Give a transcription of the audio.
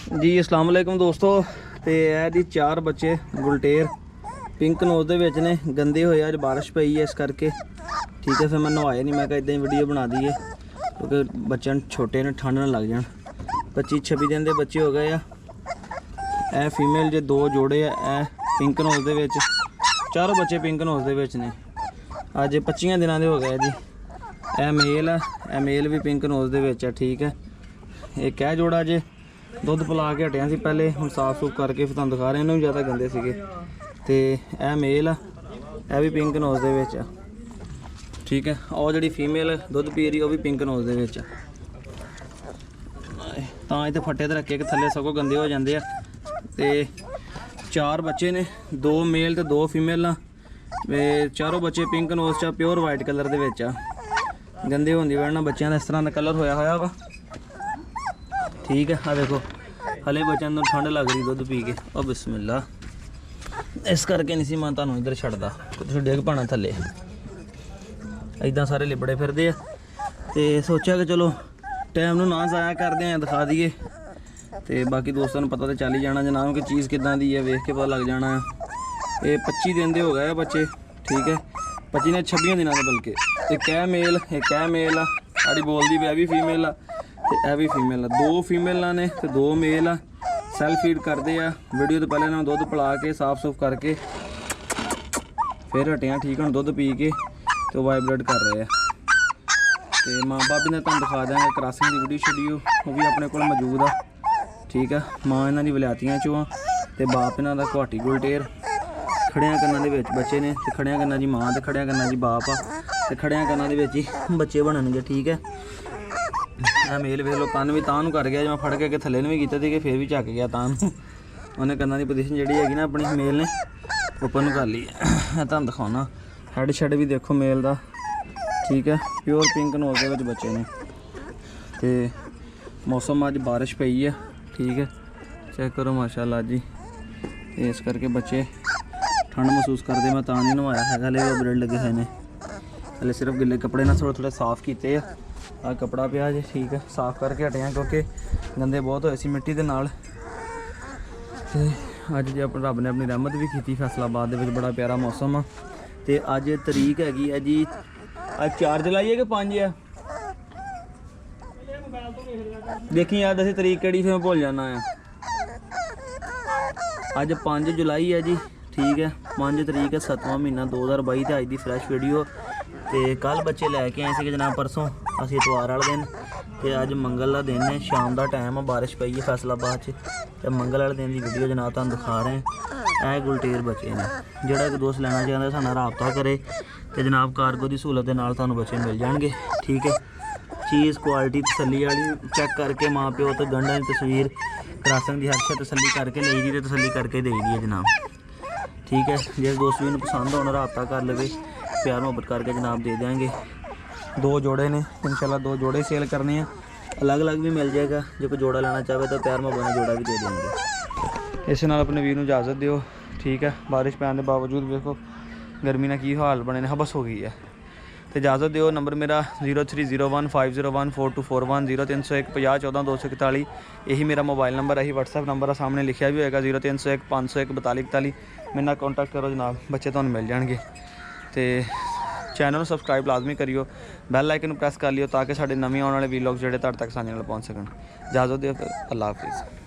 जी अस्सलाम वालेकुम दोस्तों। तो यह जी 4 बच्चे गुलटेर पिंक नोज दे विच ने, गंदे होए अज बारिश पई है इस करके। ठीक है, फिर मैं नवाया नहीं, मैं इदां ही वीडियो बना दी है क्योंकि बच्चे छोटे ने ठंड ना लग जान। 25-26 दिन के बच्चे हो गए आ। यह फीमेल जे 2 जोड़े आ पिंक नोज दे विच, चारों बच्चे पिंक नोज दे विच ने। अज 25 दिनों के हो गए जी। यह मेल है, यह मेल भी पिंक नोज दे विच है। ठीक है, एक है जोड़ा जे दुध पिला के हटिया सी पहले, हुण साफ सूफ करके फिर तुहानूं दिखा रहे हैं। इन्हों भी ज़्यादा गंदे सीगे। ते यह मेल आ, यह भी पिंक नोज दे विच आ। ठीक है, और जिहड़ी फीमेल दुध पी रही वो भी पिंक नोज दे विच आ। तां इत्थे फट्टे ते रखे कि थल्ले सगों गंदे हो जांदे आ। ते 4 बच्चे ने, 2 मेल ते 2 फीमेल। चारों बच्चे पिंक नोज चा, प्योर वाइट कलर दे विच आ। गंदे होने की वजह नाल बच्चों का इस तरह का कलर होया होया वा। ठीक है, आ देखो हले बच्चों को ठंड लग रही दुध पी के। और बिस्मिल्ला, इस करके नहीं सी मैं तुहानूं इधर छड्डदा, तुसीं डिग पाना थल्ले। इदां सारे लिबड़े फिरदे आ ते सोचा कि चलो टाइम नूं ना ज़ाया करदे आ, दिखा दईए। ते बाकी दोस्तों नूं पता तो चल ही जाना जनाब कि चीज़ किदां दी है, वेख के पता लग जाना। ये 25 दिन के हो गए बच्चे। ठीक है, 25 ने 26 दिनों के, बल्कि एक है मेल एक है मेल आ। साड़ी बोलती भी, भी फीमेल आ ते यह भी फीमेल आ। 2 फीमेल ने ते 2 मेल आ। सैल्फ फीड करते आ। वीडियो तो पहले इन्होंने दुध पिला के साफ सूफ करके फिर हटिया। ठीक है, दुध पी के तो वाइब्रेट कर रहे हैं। तो माँ बाप ने तुम दिखा देंगे क्रॉसिंग की वीडियो शेडियो, वो भी अपने को मौजूद आ। ठीक है, माँ इन्हों की वलैतियाँ चों आ ते बाप इन्हों का घाटी गुलटेर। खड़िया कन्ना दे विच बच्चे ने, ते खड़िया कन्ना जी माँ, ते खड़िया कन्ना जी बाप आ, ते खड़िया कन्ना दे विच ही बच्चे बनणगे। ठीक है, आ मेल वेख लो, कन्न भी तां नूं कर गया। जो मैं फड़ के थल्ले नूं भी कीता सी कि फिर भी झक गया तां नूं। उन्हें कन्ना की पोजीशन जिहड़ी हैगी ना अपनी मेल ने उपर नूं कर ली है। तुहानूं दिखाउणा हैड शैड भी देखो मेल दा। ठीक है, प्योर पिंक नोज दे विच बच्चे ने। ते मौसम अज बारिश पई है। ठीक है, चेक करो माशाअल्लाह जी। इस करके बच्चे ठंड महसूस करते। मैं तां नहीं नवाया है, हले ब्रेड लगे हुए हैं। हले सिर्फ गिले कपड़े ना थोड़े थोड़े साफ किए आ कपड़ा पिया जे। ठीक है, साफ करके हटिया क्योंकि गंदे बहुत होए सी मिट्टी दे नाल। ते अज जी रब ने अपनी रहमत भी की। फैसलाबाद दे विच बड़ा प्यारा मौसम आ। ते अज तरीक हैगी है जी, अज 4 जुलाई है कि 5 है? देखी यार दसी तरीक केड़ी, फिर मैं भुल जाना है। अज 5 जुलाई है जी। ठीक है, 5 तरीक है 7वां महीना 2022 ते अज दी फ्रैश वीडियो। तो कल बच्चे लैके आए थे जनाब, परसों असी इतवार वाले दिन। तो अज मंगल का दिन है, शाम का टाइम है, बारिश पई है फैसलाबाद च। तो मंगल वाले दिन की वीडियो जनाब तुहानूं दिखा रहे हैं। यह गुलटेर बच्चे ने, जोड़ा कि दोस्त लेना चाहता साडे नाल राबता करे तो जनाब कार्गो की सहूलत के नाल तुहानूं बच्चे मिल जाएंगे। ठीक है, चीज़ क्वालिटी तसली वाली चैक करके माँ प्यो तो गंढां की तस्वीर क्रॉसिंग की हर शे तसली करके ली दी, तो तसली करके दे दी है जनाब। ठीक है, जिस दोस्त भी पसंद होना राबता कर ले, प्यार मुहब्बत करके जनाब दे देंगे। 2 जोड़े ने इंशाल्लाह, 2 जोड़े सेल करने हैं। अलग अलग भी मिल जाएगा, जो कोई जोड़ा लेना चाहे तो प्यार मुहब्बत में जोड़ा भी दे देंगे। इस नाल अपने वीर नूं इजाज़त दिओ। ठीक है, बारिश पैन के बावजूद देखो गर्मी ने की हाल बने ने, हबस हो गई है। तो इजाज़त दिओ। नंबर मेरा 030150142410 0301 50 14 241। यही मेरा मोबाइल नंबर है, व्हाट्सएप नंबर है, सामने लिखा भी होएगा 0301 501 42 41। मेरे नाल कॉन्टैक्ट करो जनाब, बच्चे तुहानूं मिल जाएंगे। तो चैनल को सबसक्राइब लाजमी करियो, बैल आइकन प्रेस कर लियो ताकि साढ़े नवे आने वाले वीलॉग जोड़े तुहाडे तक आसानी नाल पहुँच सकन। इजाज़त दिओ, फिर अल्लाह हाफिज़।